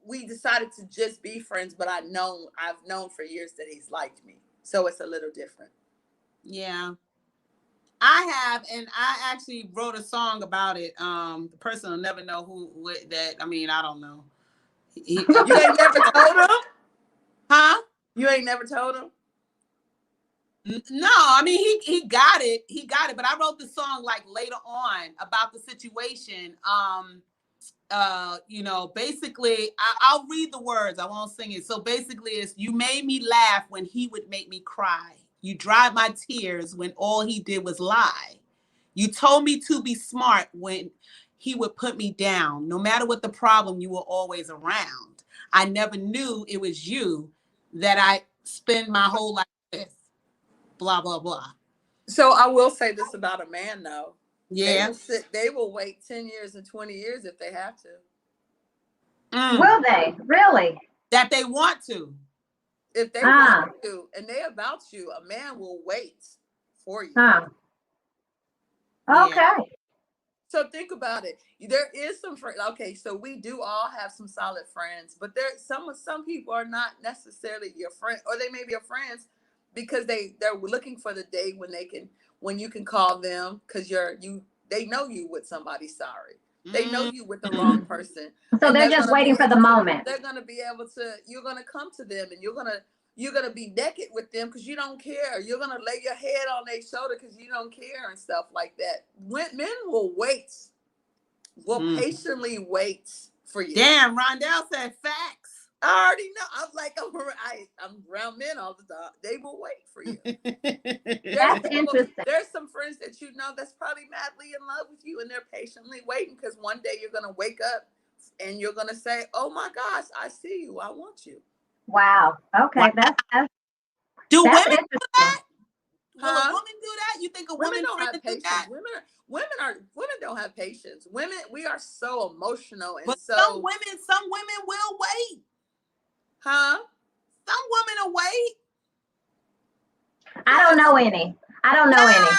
we decided to just be friends. But I've known for years that he's liked me, so it's a little different. Yeah. I have, and I actually wrote a song about it. The person will never know who that. I mean, I don't know. You ain't never told him? Huh? You ain't never told him? No, I mean he got it. He got it, but I wrote the song like later on about the situation. Basically, I'll read the words. I won't sing it. So basically, it's, you made me laugh when he would make me cry. You dried my tears when all he did was lie. You told me to be smart when he would put me down. No matter what the problem, you were always around. I never knew it was you that I spend my whole life with. Blah, blah, blah. So I will say this about a man, though. Yeah. They will wait 10 years and 20 years if they have to. Will they? Really? That they want to. If they want to, and they about you, a man will wait for you. Okay. Yeah. So think about it. There is some okay, so we do all have some solid friends, but some people are not necessarily your friend, or they may be your friends because they're looking for the day when you can call them because they know you with somebody sorry. They know you with the wrong person. So they're just waiting for the moment. They're gonna be able to. You're gonna come to them, and you're gonna be naked with them because you don't care. You're gonna lay your head on their shoulder because you don't care and stuff like that. Men will wait, patiently wait for you. Damn, Rondell said facts. I already know. I'm around men all the time. They will wait for you. That's interesting. There's some friends friends that you know that's probably madly in love with you, and they're patiently waiting because one day you're gonna wake up and you're gonna say, "Oh my gosh, I see you. I want you." Wow. Okay, Wow. Do that's women do interesting. that? Will a Huh? woman do that? You think a Women woman don't friend have do patience. that? Women don't have patience. Women, we are so emotional and But so, some women will wait. huh? Some women will wait. I don't know any. I don't know any.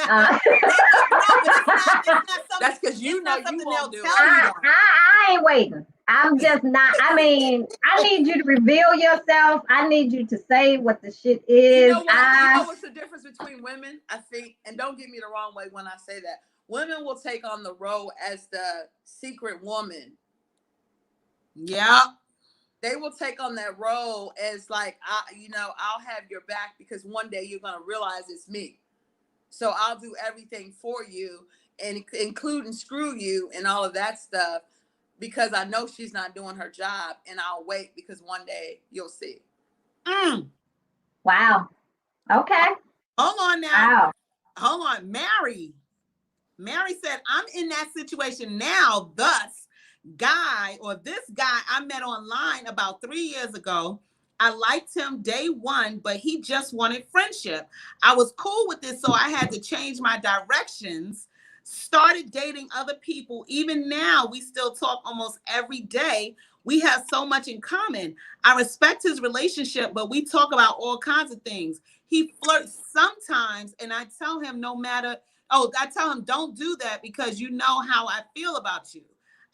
No, but it's not something. That's because you It's know not you something won't they'll do tell it. you I, though. I ain't waiting. I'm just not. I mean, I need you to reveal yourself. I need you to say what the shit You is. know what? You know what's the difference between women? I think, and don't get me the wrong way when I say that. Women will take on the role as the secret woman. Yeah. They will take on that role as like, I'll have your back because one day you're gonna realize it's me. So I'll do everything for you, and including screw you and all of that stuff, because I know she's not doing her job, and I'll wait because one day you'll see. Wow. Okay. Hold on now. Wow. Hold on. Mary said, I'm in that situation now. Thus, this guy I met online about 3 years ago. I liked him day one, but he just wanted friendship. I was cool with this, so I had to change my directions. Started dating other people. Even now, we still talk almost every day. We have so much in common. I respect his relationship, but we talk about all kinds of things. He flirts sometimes, and I tell him don't do that because you know how I feel about you.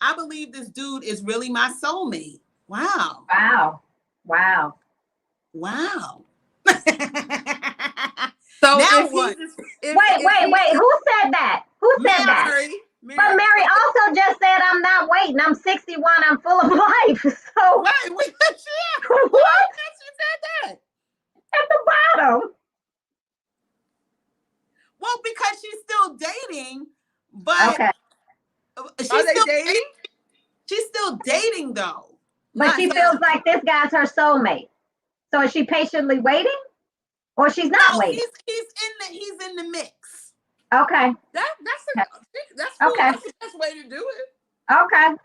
I believe this dude is really my soulmate. Wow. Wow. Wow. Wow. So now if what? Wait. Who said that? Who said that? But Mary also just said, I'm not waiting. I'm 61. I'm full of life. So Wait, what? She said that. At the bottom. Well, because she's still dating, but Okay. She's still dating though. But she feels like this guy's her soulmate. So is she patiently waiting? Or she's not waiting? He's in the mix. Okay. That's okay. That's the best way to do it. Okay.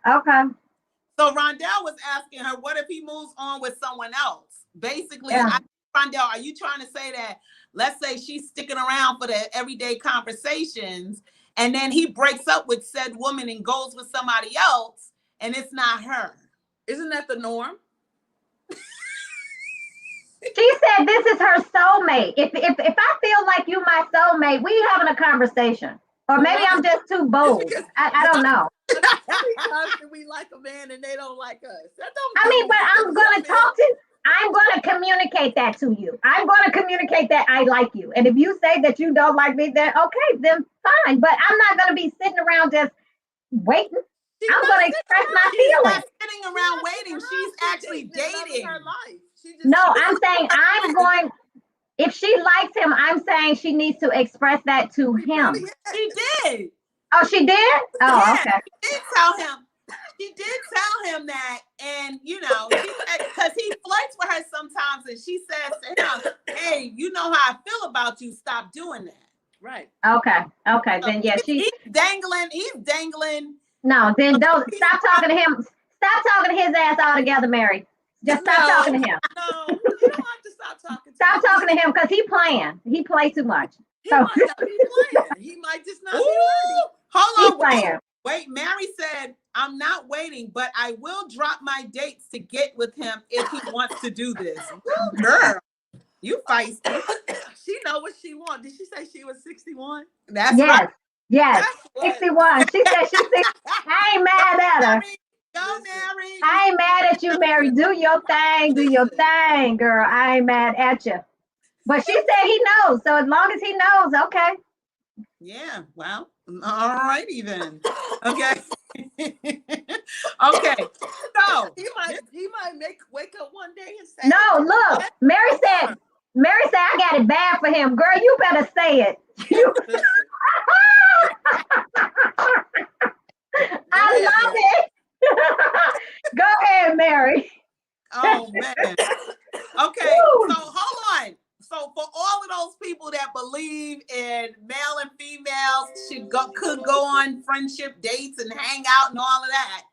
So Rondell was asking her, what if he moves on with someone else? Basically, Yeah. Rondell, are you trying to say that, let's say she's sticking around for the everyday conversations, and then he breaks up with said woman and goes with somebody else, and it's not her? Isn't that the norm? She said this is her soulmate. If I feel like you my soulmate, we having a conversation. Or maybe I'm just too bold. I don't know. Because we like a man and they don't like us. But I'm gonna communicate that to you. I'm gonna communicate that I like you. And if you say that you don't like me, then okay, then fine. But I'm not gonna be sitting around just waiting. I'm gonna express my feelings. She's not sitting around waiting. She's actually dating. Her life. No, I'm saying if she likes him, I'm saying she needs to express that to him. She did. Oh, she did? Oh, yeah, okay. She did tell him that, and because he flirts with her sometimes, and she says to him, "Hey, you know how I feel about you. Stop doing that." Right. Okay. Then yeah, he's dangling. He's dangling. No, then don't stop talking to him. Stop talking to his ass altogether, Mary. Just stop talking to him. No, you don't have to stop talking to him. Stop talking to him because he playing. He plays too much. He might not be playing. He might just not be ready. Hold on. Wait, Mary said, I'm not waiting, but I will drop my dates to get with him if he wants to do this. Girl, you feisty. She know what she wants. Did she say she was 61? That's right. Yes, 61. She said she's 60. I ain't mad at her. Go, Mary. I ain't mad at you, Mary. Do your thing. Do your thing, girl. I ain't mad at you. But she said he knows. So as long as he knows, okay. Yeah, well, all righty then. Okay. Okay. So he might wake up one day and say, no, look, Mary said, I got it bad for him. Girl, you better say it. I love it. Go ahead, Mary. Oh man. Okay, so hold on. So for all of those people that believe in male and females could go on friendship dates and hang out and all of that,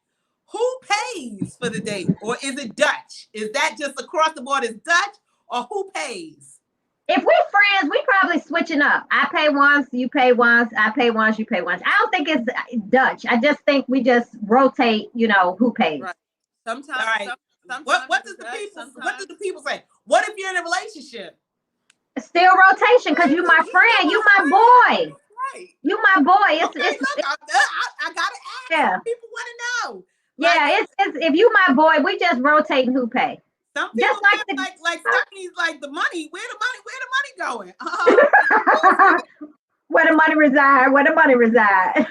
who pays for the date? Or is it Dutch? Is that just across the board is Dutch, or who pays? If we're friends, we probably switching up. I pay once, you pay once, I pay once, you pay once. I don't think it's Dutch. I just think we just rotate, who pays. Right. Sometimes, all right. Sometimes what do the people say? What if you're in a relationship? Still rotation, because you my friend, you my boy. Right. You my boy. I gotta ask. Yeah. People want to know. Yeah, it's if you my boy, we just rotating who pay. Some people just like Stephanie's like the money. Where the money going? Where the money reside? Where the money reside?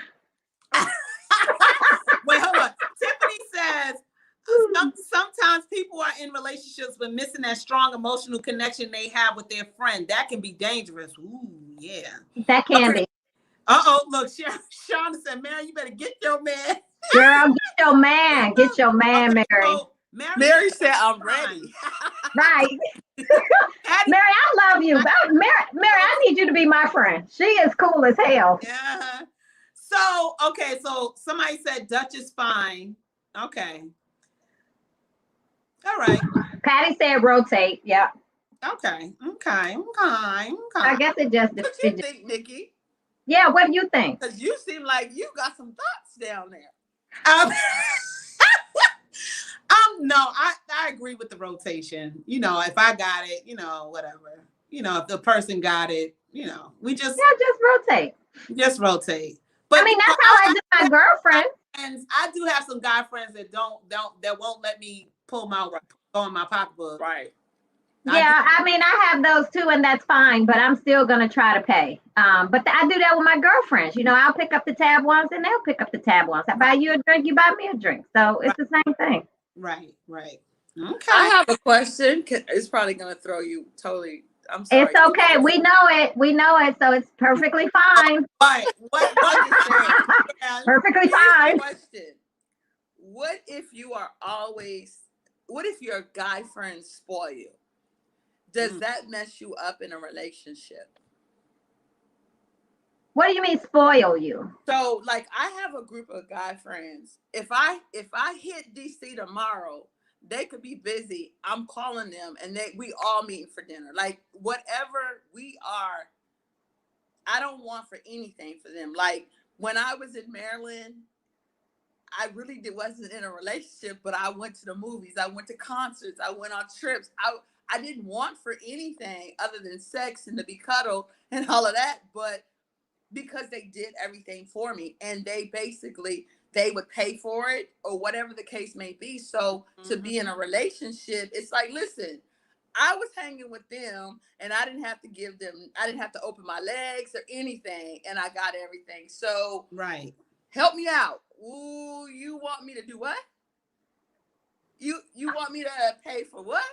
Wait, hold on. Tiffany says sometimes people are in relationships but missing that strong emotional connection they have with their friend. That can be dangerous. Ooh, yeah. That can be. Look, Shauna said, "Man, you better get your man." Girl, get your man. Get your man, Mary. So, Mary said, "I'm ready." Right. Mary, I love you. Mary, I need you to be my friend. She is cool as hell. Yeah. So somebody said Dutch is fine. Okay. All right. Patty said rotate. Yeah. Okay. I guess it just. What do you think, Nikki? Yeah. What do you think? Because you seem like you got some thoughts down there. No, I agree with the rotation. If I got it, whatever. If the person got it, we just rotate. Just rotate. But I mean, that's how I do my girlfriend. And I do have some guy friends that that won't let me go in my pocketbook. Right. Yeah, I mean, I have those too, and that's fine, but I'm still going to try to pay. But I do that with my girlfriends. I'll pick up the tab once and they'll pick up the tab once. I buy you a drink, you buy me a drink. So it's the same thing. Right. Okay. I have a question. It's probably going to throw you totally. I'm sorry. It's okay. We know it. So it's perfectly fine. Right. What Perfectly fine. Question. What if your guy friends spoil you? Does that mess you up in a relationship? What do you mean spoil you? So, like, I have a group of guy friends. If I hit DC tomorrow, they could be busy. I'm calling them, and we all meeting for dinner. Like, whatever we are, I don't want for anything for them. Like, when I was in Maryland, I really wasn't in a relationship, but I went to the movies. I went to concerts. I went on trips. I didn't want for anything other than sex and to be cuddled and all of that, but because they did everything for me, and they would pay for it or whatever the case may be. So to be in a relationship, it's like, listen, I was hanging with them and I didn't have to open my legs or anything, and I got everything. So right. Help me out. Ooh, you want me to do what? You want me to pay for what?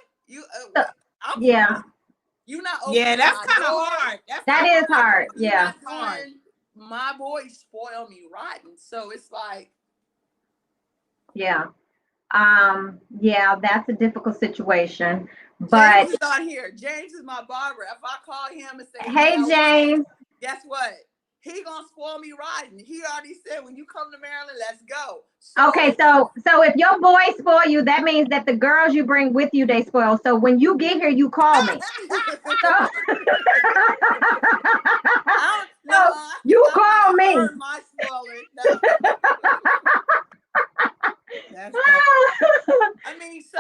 Yeah. You not opening that's kind of hard. That is hard. Yeah. Hard. My boys spoil me rotten. So it's like. Yeah. Yeah, that's a difficult situation. But James is on here. James is my barber. If I call him and say, "Hey, James," guess what? He gonna spoil me rotten. He already said, when you come to Maryland, let's go. So, okay, so if your boys spoil you, that means that the girls you bring with you, they spoil. So when you get here, you call me. You call me. My spoiling. I mean, so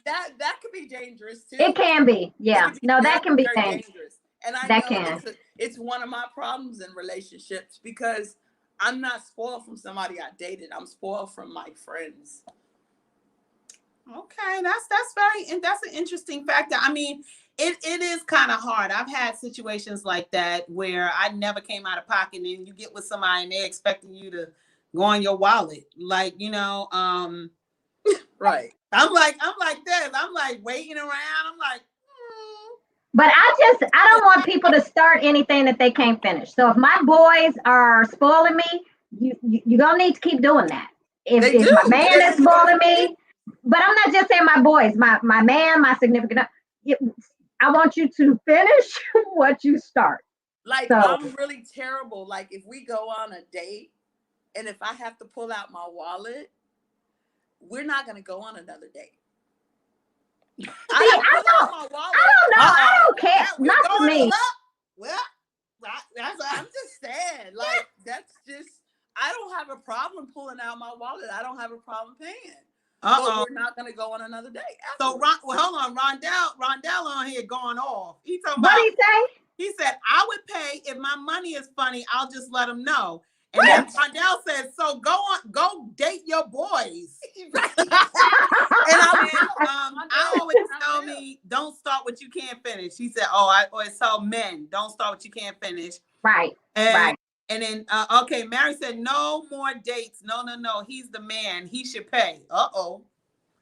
that could be dangerous too. It can be, yeah. No, that can be dangerous. And I know it's one of my problems in relationships, because I'm not spoiled from somebody I dated. I'm spoiled from my friends. Okay, that's an interesting factor. I mean, it is kind of hard. I've had situations like that where I never came out of pocket, and you get with somebody and they're expecting you to go on your wallet, like right. I'm like this. I'm like waiting around. I'm like. But I don't want people to start anything that they can't finish. So if my boys are spoiling me, you're going to need to keep doing that. If my man is spoiling me, but I'm not just saying my boys, my man, my significant, I want you to finish what you start. Like, So, I'm really terrible. Like, if we go on a date and if I have to pull out my wallet, we're not going to go on another date. I don't pull out my wallet. I don't know. I don't care. We're Not for going me. to look. Well, I'm just saying, like, that's just, I don't have a problem pulling out my wallet. I don't have a problem paying. But we're not going to go on another date. So, hold on. Rondell on here going off. He talking What about, did he say? he said, I would pay if my money is funny. I'll just let him know. And then Rondell says, so go date your boys. And I always tell me, don't start what you can't finish. He said, I always tell men, don't start what you can't finish. Right. And then, okay, Mary said, no more dates. No. He's the man. He should pay. Uh-oh.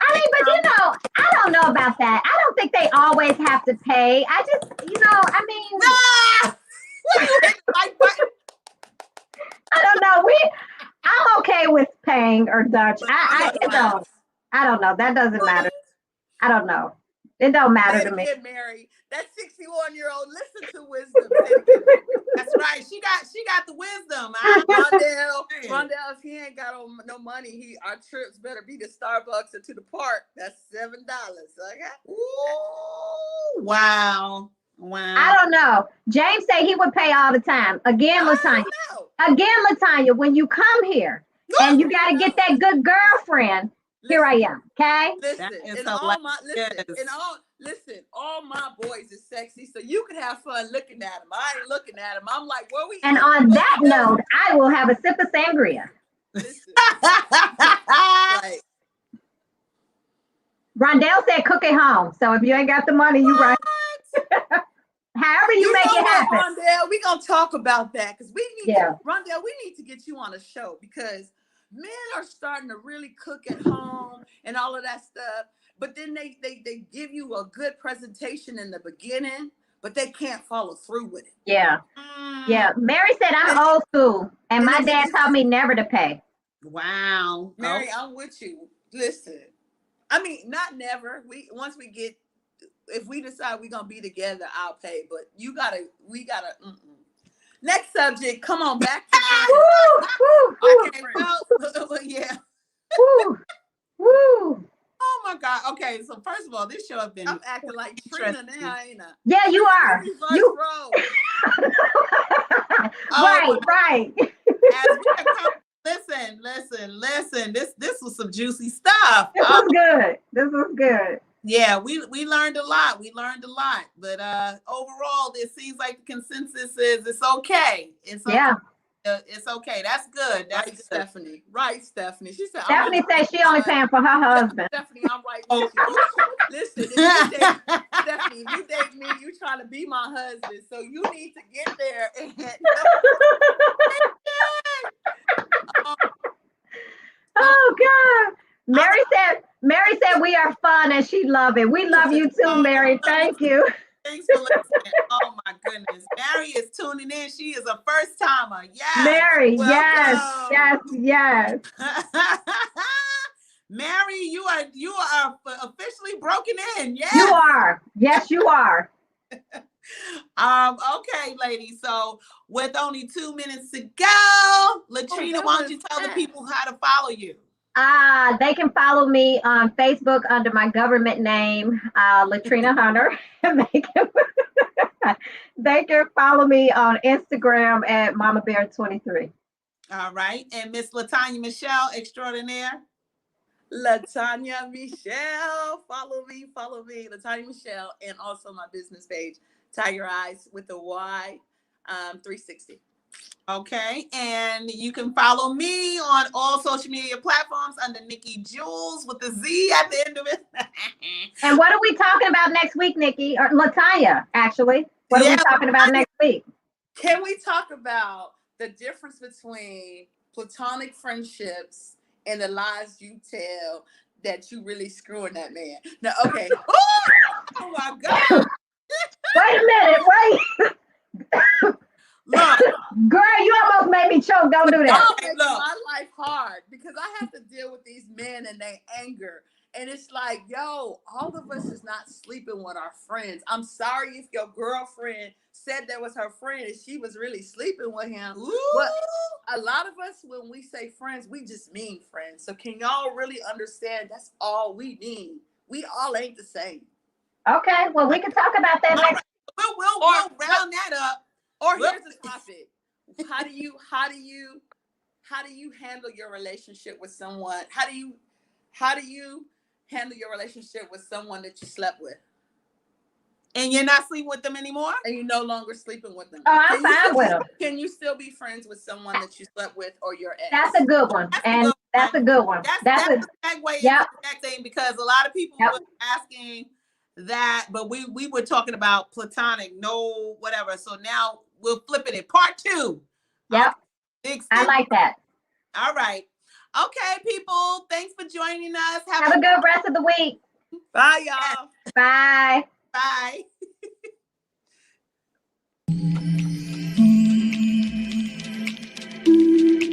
I mean, but you know, I don't know about that. I don't think they always have to pay. I just, I mean. What you hit the like button? I don't know. I'm okay with paying or Dutch. I don't know. That doesn't matter. I don't know. It don't matter to me. Mary, that 61-year-old, listen to wisdom. That's right. She got the wisdom. Rondell, if he ain't got no money, our trips better be to Starbucks or to the park. That's $7. Okay. Ooh, wow. I don't know. James said he would pay all the time. Again, LaTonya, when you come here and you got to get that good girlfriend, here I am. Okay. All my boys is sexy, so you can have fun looking at them. I ain't looking at them. I'm like, where we? And on that note, I will have a sip of sangria. Right. Rondell said, "Cook at home." So if you ain't got the money, you right. However you make it happen. Rondell, we gonna talk about that because Rondell, we need to get you on a show because men are starting to really cook at home and all of that stuff. But then they give you a good presentation in the beginning, but they can't follow through with it. Yeah. Yeah. Mary said, I'm old school, and my dad taught me never to pay. Wow. Mary, I'm with you. Listen, I mean, not never. If we decide we're gonna be together, I'll pay. But we gotta. Next subject. Come on, back to okay. Well, yeah. Woo. Oh my God. Okay, so first of all, this show has been. I'm acting like Trina now, ain't I? Yeah, you are. Right. Listen. This was some juicy stuff. This was good. Yeah, we learned a lot. But overall, it seems like the consensus is it's okay. It's okay. Yeah. It's okay. That's good. That's good. Stephanie. Right, Stephanie. She said. Stephanie said she only paying for her husband. Stephanie, I'm right with you. Listen, Stephanie, if you date me, you trying to be my husband, so you need to get there. Oh God. Mary said we are fun and she love it. We love you too, Mary. Thank you. Thanks for listening. Oh my goodness. Mary is tuning in. She is a first timer. Yes. Mary, yes. Mary, you are officially broken in. Yes. You are. Yes, you are. Okay, ladies. So with only 2 minutes to go, LaTrina, why don't you tell the people how to follow you? They can follow me on Facebook under my government name, LaTrina Hunter. They can follow me on Instagram at Mama Bear 23. All right. And Miss LaTonya Michelle Extraordinaire. LaTonya Michelle. Follow me, LaTonya Michelle, and also my business page, Tiger Eyes with a Y 360. Okay, and you can follow me on all social media platforms under Nikki Jules with the Z at the end of it. And what are we talking about next week, Nikki? Or LaTonya, actually. What are we talking about next week? Can we talk about the difference between platonic friendships and the lies you tell that you really screwing that man? No, okay. Oh my God. Wait a minute, Look, girl, you almost made me choke. Don't do that. Don't make my life hard because I have to deal with these men and their anger. And it's like, yo, all of us is not sleeping with our friends. I'm sorry if your girlfriend said that was her friend and she was really sleeping with him. Ooh. But a lot of us, when we say friends, we just mean friends. So can y'all really understand that's all we mean? We all ain't the same. Okay, well, we can talk about that next. We'll round that up. Or here's the topic. How do you handle your relationship with someone? How do you handle your relationship with someone that you slept with? And you're not sleeping with them anymore? And you're no longer sleeping with them. Oh, I'm fine with them. Can you still be friends with someone that you slept with or your ex? That's a good one. That's a good one. That's a segue into that thing, because a lot of people were asking that, but we were talking about platonic, no whatever. So now we'll flip it in part 2. Yep. Okay. I like that. All right. Okay, people. Thanks for joining us. Have a good rest of the week. Bye, y'all. Bye. Bye.